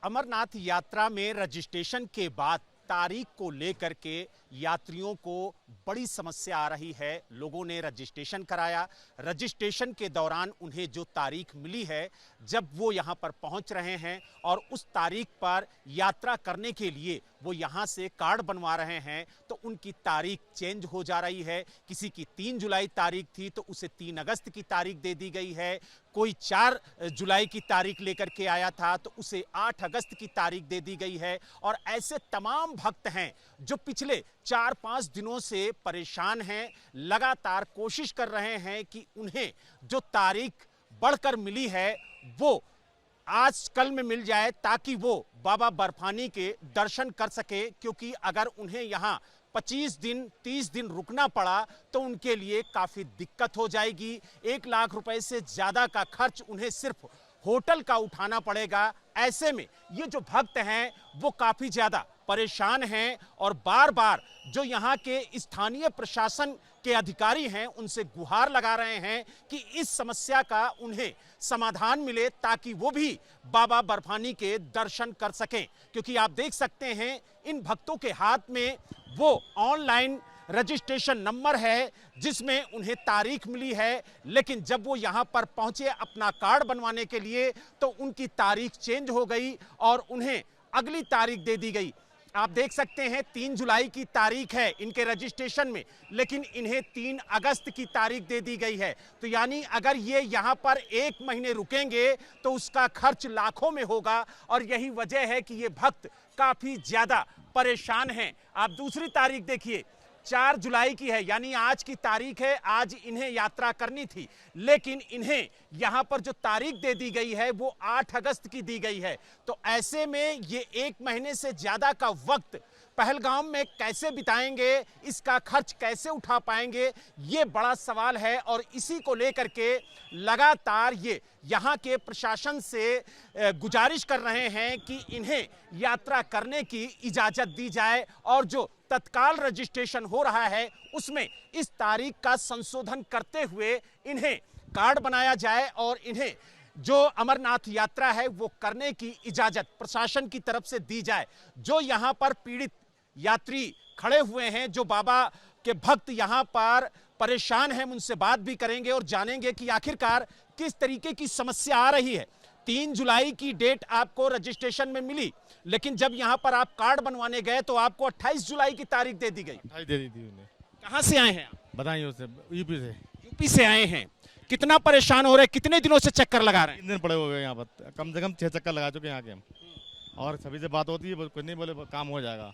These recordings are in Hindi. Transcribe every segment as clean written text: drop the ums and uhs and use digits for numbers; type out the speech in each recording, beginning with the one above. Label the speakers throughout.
Speaker 1: अमरनाथ यात्रा में रजिस्ट्रेशन के बाद तारीख को लेकर के यात्रियों को बड़ी समस्या आ रही है। लोगों ने रजिस्ट्रेशन कराया, रजिस्ट्रेशन के दौरान उन्हें जो तारीख मिली है, जब वो यहाँ पर पहुँच रहे हैं और उस तारीख पर यात्रा करने के लिए वो यहाँ से कार्ड बनवा रहे हैं, तो उनकी तारीख चेंज हो जा रही है। किसी की 3 जुलाई तारीख थी तो उसे 3 अगस्त की तारीख दे दी गई है। कोई 4 जुलाई की तारीख लेकर के आया था तो उसे 8 अगस्त की तारीख दे दी गई है। और ऐसे तमाम भक्त हैं जो पिछले 4-5 दिनों से परेशान हैं, लगातार कोशिश कर रहे हैं कि उन्हें जो तारीख बढ़कर मिली है वो आज कल में मिल जाए, ताकि वो बाबा बर्फानी के दर्शन कर सके। क्योंकि अगर उन्हें यहाँ 25 दिन 30 दिन रुकना पड़ा तो उनके लिए काफ़ी दिक्कत हो जाएगी। 1 लाख रुपए से ज़्यादा का खर्च उन्हें सिर्फ होटल का उठाना पड़ेगा। ऐसे में ये जो भक्त हैं वो काफ़ी ज़्यादा परेशान हैं और बार बार जो यहाँ के स्थानीय प्रशासन के अधिकारी हैं उनसे गुहार लगा रहे हैं कि इस समस्या का उन्हें समाधान मिले, ताकि वो भी बाबा बर्फानी के दर्शन कर सकें। क्योंकि आप देख सकते हैं इन भक्तों के हाथ में वो ऑनलाइन रजिस्ट्रेशन नंबर है जिसमें उन्हें तारीख मिली है, लेकिन जब वो यहाँ पर पहुंचे अपना कार्ड बनवाने के लिए तो उनकी तारीख चेंज हो गई और उन्हें अगली तारीख दे दी गई। आप देख सकते हैं 3 जुलाई की तारीख है इनके रजिस्ट्रेशन में, लेकिन इन्हें 3 अगस्त की तारीख दे दी गई है। तो यानी अगर ये यहाँ पर 1 महीने रुकेंगे तो उसका खर्च लाखों में होगा और यही वजह है कि ये भक्त काफी ज्यादा परेशान हैं। आप दूसरी तारीख देखिए, 4 जुलाई की है, यानी आज की तारीख है, आज इन्हें यात्रा करनी थी, लेकिन इन्हें यहाँ पर जो तारीख दे दी गई है वो 8 अगस्त की दी गई है। तो ऐसे में ये 1 महीने से ज़्यादा का वक्त पहलगाम में कैसे बिताएंगे, इसका खर्च कैसे उठा पाएंगे, ये बड़ा सवाल है। और इसी को लेकर के लगातार ये यहाँ के प्रशासन से गुजारिश कर रहे हैं कि इन्हें यात्रा करने की इजाज़त दी जाए और जो तत्काल रजिस्ट्रेशन हो रहा है उसमें इस तारीख का संशोधन करते हुए इन्हें कार्ड बनाया जाए और इन्हें जो अमरनाथ यात्रा है वो करने की इजाज़त प्रशासन की तरफ से दी जाए। जो यहाँ पर पीड़ित यात्री खड़े हुए हैं, जो बाबा के भक्त यहाँ पर परेशान हैं, उनसे बात भी करेंगे और जानेंगे कि आखिरकार किस तरीके की समस्या आ रही है। 3 जुलाई की डेट आपको रजिस्ट्रेशन में मिली, लेकिन जब यहाँ पर आप कार्ड बनवाने गए तो आपको 28 जुलाई की तारीख दे दी गई।
Speaker 2: 28 दे दी थी उन्हें।
Speaker 1: कहाँ से आए हैं आप?
Speaker 2: बताइए उससे, यूपी से।
Speaker 1: यूपी से आए हैं। कितना परेशान हो रहे हैं, कितने दिनों से चक्कर लगा रहे हैं?
Speaker 2: 3 दिन पड़े हो गए यहाँ पर, कम से कम 6 चक्कर लगा चुके हैं यहाँ के हम। और सभी से बात होती है, कुछ नहीं बोले काम हो जाएगा।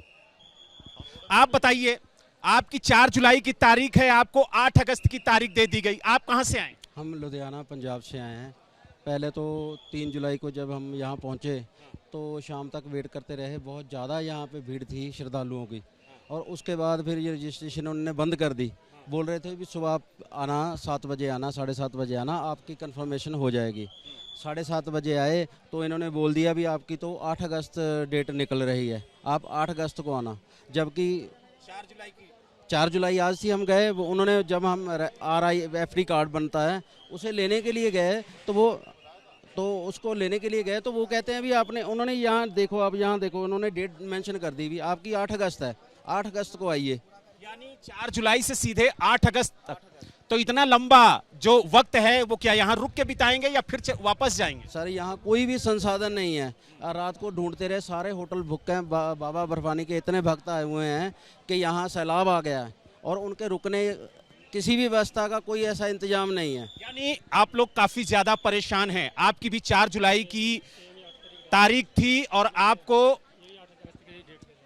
Speaker 1: आप बताइए, आपकी 4 जुलाई की तारीख है, आपको 8 अगस्त की तारीख दे दी गई। आप कहाँ से आए?
Speaker 3: हम लुधियाना पंजाब से आए हैं। पहले तो 3 जुलाई को जब हम यहाँ पहुँचे तो शाम तक वेट करते रहे, बहुत ज़्यादा यहाँ पे भीड़ थी श्रद्धालुओं की। और उसके बाद फिर ये रजिस्ट्रेशन उन्होंने बंद कर दी। बोल रहे थे भी सुबह आप आना, 7 बजे आना, 7:30 बजे आना, आपकी कंफर्मेशन हो जाएगी। 7:30 बजे आए तो इन्होंने बोल दिया भी आपकी तो 8 अगस्त डेट निकल रही है, आप 8 अगस्त को आना। जबकि 4 जुलाई आज थी, हम गए, वो उन्होंने जब हम RIFD कार्ड बनता है उसे लेने के लिए गए तो उसको लेने के लिए गए तो वो कहते हैं भी आपने, उन्होंने यहाँ देखो, आप यहाँ देखो, उन्होंने डेट मेंशन कर दी भी आपकी 8 अगस्त है, 8 अगस्त को आइए।
Speaker 1: यानी 4 जुलाई से सीधे 8 अगस्त तक। तो इतना लंबा जो वक्त है वो क्या यहाँ रुक के बिताएंगे या फिर वापस जाएंगे?
Speaker 3: सर यहाँ कोई भी संसाधन नहीं है, रात को ढूंढते रहे, सारे होटल बुक हैं। बाबा बर्फानी के इतने भक्त आए हुए हैं कि यहाँ सैलाब आ गया है और उनके रुकने किसी भी व्यवस्था का कोई ऐसा इंतजाम नहीं है।
Speaker 1: यानी आप लोग काफी ज्यादा परेशान हैं। आपकी भी 4 जुलाई की तारीख थी और आपको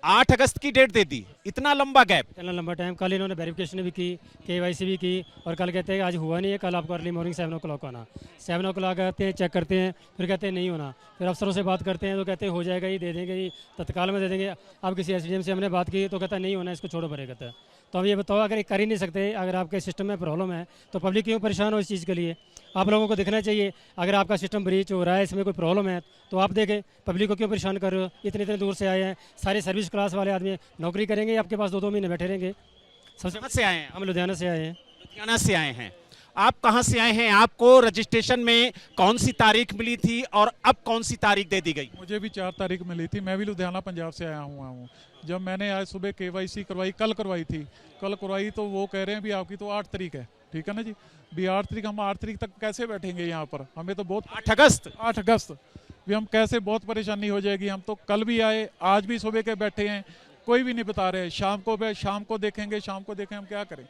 Speaker 1: 8 अगस्त की डेट दे दी। इतना लंबा गैप,
Speaker 4: इतना लंबा टाइम। कल इन्होंने वेरिफिकेशन भी की, KYC भी की, और कल कहते हैं आज हुआ नहीं है, कल आपको अर्ली मॉर्निंग 7 o'clock आना। 7 o'clock आते हैं, चेक करते हैं, फिर कहते हैं नहीं होना। फिर अफसरों से बात करते हैं तो कहते हैं हो जाएगा, ये दे देंगे, ये तत्काल में दे देंगे। अब किसी SDM से हमने बात की तो कहता है नहीं होना, इसको छोड़ो परे कहता है। तो अब ये बताओ, अगर ये कर ही नहीं सकते, अगर आपके सिस्टम में प्रॉब्लम है तो पब्लिक क्यों परेशान हो इस चीज़ के लिए? आप लोगों को दिखना चाहिए, अगर आपका सिस्टम ब्रीच हो रहा है, इसमें कोई प्रॉब्लम है तो आप देखें, पब्लिक को क्यों परेशान कर रहे हो? इतने इतने दूर से आए हैं, सारे सर्विस क्लास वाले आदमी नौकरी करेंगे, आपके पास 2-2 महीने बैठे रहेंगे।
Speaker 1: कहाँ से आए हैं?
Speaker 4: हम लुधियाना से आए हैं।
Speaker 1: लुधियाना से आए हैं। आप कहां से आए हैं? आपको रजिस्ट्रेशन में कौन सी तारीख मिली थी और अब कौन सी तारीख दे दी गई?
Speaker 5: मुझे भी 4 तारीख मिली थी। मैं भी लुधियाना पंजाब से आया हूँ। जब मैंने आज सुबह KYC करवाई, कल करवाई तो वो कह रहे हैं भी आपकी तो 8 तारीख है। ठीक है ना जी, भी 8 तारीख, हम 8 तारीख तक कैसे बैठेंगे यहाँ पर? हमें तो बहुत
Speaker 1: 8 अगस्त
Speaker 5: 8 अगस्त भी हम कैसे, बहुत परेशानी हो जाएगी। हम तो कल भी आए, आज भी सुबह के बैठे हैं, कोई भी नहीं बता रहे। शाम को देखेंगे, हम क्या करें?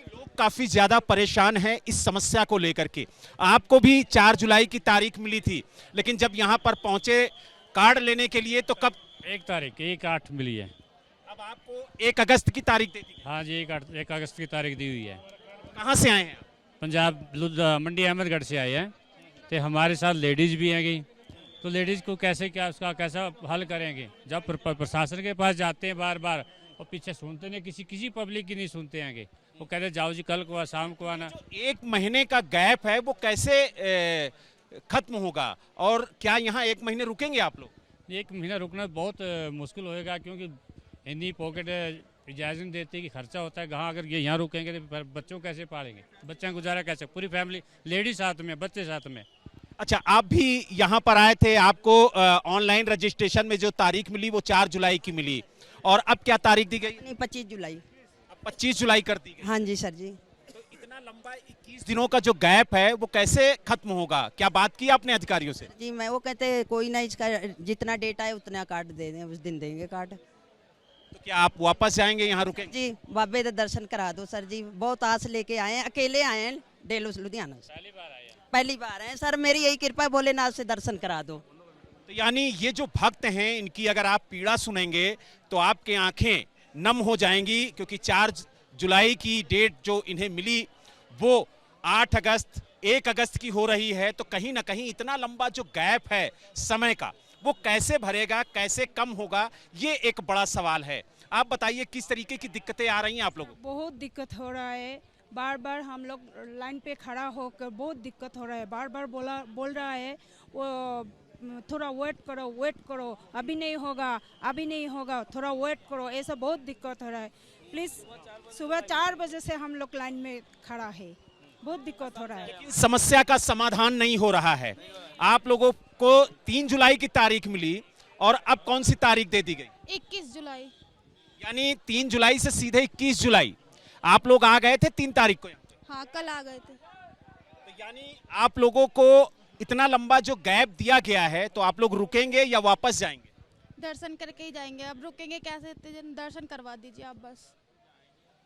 Speaker 1: लोग काफी ज्यादा परेशान हैं इस समस्या को लेकर के। आपको भी 4 जुलाई की तारीख मिली थी, लेकिन जब यहाँ पर पहुंचे कार्ड लेने के लिए तो कब?
Speaker 6: 1 मिली है।
Speaker 1: अब आपको 1 अगस्त की तारीख दे दी।
Speaker 6: हाँ जी, 1 अगस्त की तारीख दी हुई है।
Speaker 1: कहाँ से आए हैं?
Speaker 6: पंजाब मंडी अहमदगढ़ से आए हैं। तो हमारे साथ लेडीज़ भी हैं गई, तो लेडीज़ को उसका कैसा हल करेंगे? जब प्रशासन के पास जाते हैं बार बार और पीछे सुनते नहीं, किसी पब्लिक की नहीं सुनते हैं। वो कहते हैं जाओ जी, कल को शाम को आना।
Speaker 1: 1 महीने का गैप है, वो कैसे खत्म होगा? और क्या यहाँ 1 महीने रुकेंगे आप लोग?
Speaker 6: 1 महीना रुकना बहुत मुश्किल होएगा, क्योंकि इतनी पॉकेट इजाज़त नहीं देती कि खर्चा होता है। कहाँ अगर ये यहाँ रुकेंगे तो बच्चों कैसे पालेंगे? बच्चा गुजारा कैसे? पूरी फैमिली, लेडीज साथ में, बच्चे साथ में।
Speaker 1: अच्छा, आप भी यहाँ पर आए थे, आपको ऑनलाइन रजिस्ट्रेशन में जो तारीख मिली वो 4 जुलाई की मिली, और अब क्या तारीख दी गई?
Speaker 7: नहीं, 25 जुलाई।
Speaker 1: अब 25 जुलाई कर दी गई।
Speaker 7: हाँ जी सर जी।
Speaker 1: तो इतना लंबा 21 दिनों का जो गैप है वो कैसे खत्म होगा? क्या बात की आपने अधिकारियों से?
Speaker 7: जी मैं वो कहते हैं कोई ना, इसका जितना डेटा है उतना कार्ड दे दें, उस दिन देंगे कार्ड।
Speaker 1: तो क्या आप वापस जाएंगे, यहाँ रुकेंगे?
Speaker 7: जी बाबे का दर्शन करा दो सर जी, बहुत आस लेके आए हैं, अकेले आए हैं डेलो से, लुधियाना से पहली बार आए हैं सर। मेरी यही कृपा है, भोलेनाथ से दर्शन करा दो।
Speaker 1: तो यानी ये जो भक्त हैं, इनकी अगर आप पीड़ा सुनेंगे तो आपके आंखें नम हो जाएंगी, क्योंकि 4 जुलाई की डेट जो इन्हें मिली वो 8 अगस्त 1 अगस्त की हो रही है। तो कहीं ना कहीं इतना लंबा जो गैप है समय का, वो कैसे भरेगा, कैसे कम होगा, ये एक बड़ा सवाल है। आप बताइए किस तरीके की दिक्कतें आ रही हैं आप लोगों को?
Speaker 8: बहुत दिक्कत हो रहा है, बार बार हम लोग लाइन पे खड़ा होकर बहुत दिक्कत हो रहा है। बार बार बोल रहा है वो थोड़ा वेट करो, अभी नहीं होगा, थोड़ा वेट करो, ऐसा बहुत दिक्कत हो रहा है। प्लीज़, सुबह 4 बजे से हम लोग लाइन में खड़ा है, बहुत दिक्कत हो रहा है।
Speaker 1: समस्या का समाधान नहीं हो रहा है। आप लोगों को 3 जुलाई की तारीख मिली और अब कौन सी तारीख दे दी गई?
Speaker 8: 21 जुलाई।
Speaker 1: यानी 3 जुलाई से सीधे 21 जुलाई। आप लोग आ गए थे 3 तारीख को?
Speaker 8: हाँ, कल आ गए थे।
Speaker 1: तो यानी आप लोगों को इतना लंबा जो गैप दिया गया है, तो आप लोग रुकेंगे या वापस जाएंगे?
Speaker 8: दर्शन करके ही जाएंगे, अब रुकेंगे कैसे? दर्शन करवा दीजिए आप बस।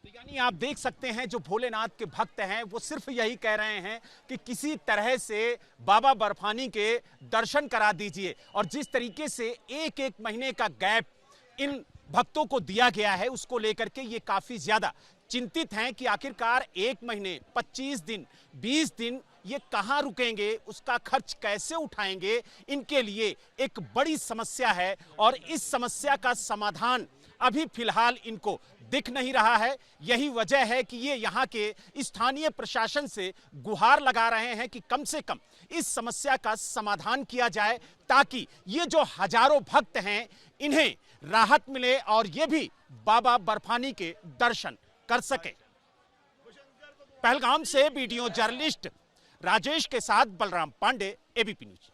Speaker 1: तो यानी आप देख सकते हैं, जो भोलेनाथ के भक्त हैं वो सिर्फ यही कह रहे हैं कि किसी तरह से बाबा बर्फानी के दर्शन करा दीजिए। और जिस तरीके से 1-1 महीने का गैप इन भक्तों को दिया गया है, उसको लेकर के ये काफी ज्यादा चिंतित हैं कि आखिरकार 1 महीने, 25 दिन, 20 दिन ये कहां रुकेंगे, उसका खर्च कैसे उठाएंगे। इनके लिए एक बड़ी समस्या है और इस समस्या का समाधान अभी फिलहाल इनको दिख नहीं रहा है। यही वजह है कि ये यहाँ के स्थानीय प्रशासन से गुहार लगा रहे हैं कि कम से कम इस समस्या का समाधान किया जाए, ताकि ये जो हजारों भक्त हैं इन्हें राहत मिले और ये भी बाबा बर्फानी के दर्शन कर सके। पहलगाम से वीडियो जर्नलिस्ट राजेश के साथ बलराम पांडे, एबीपी न्यूज।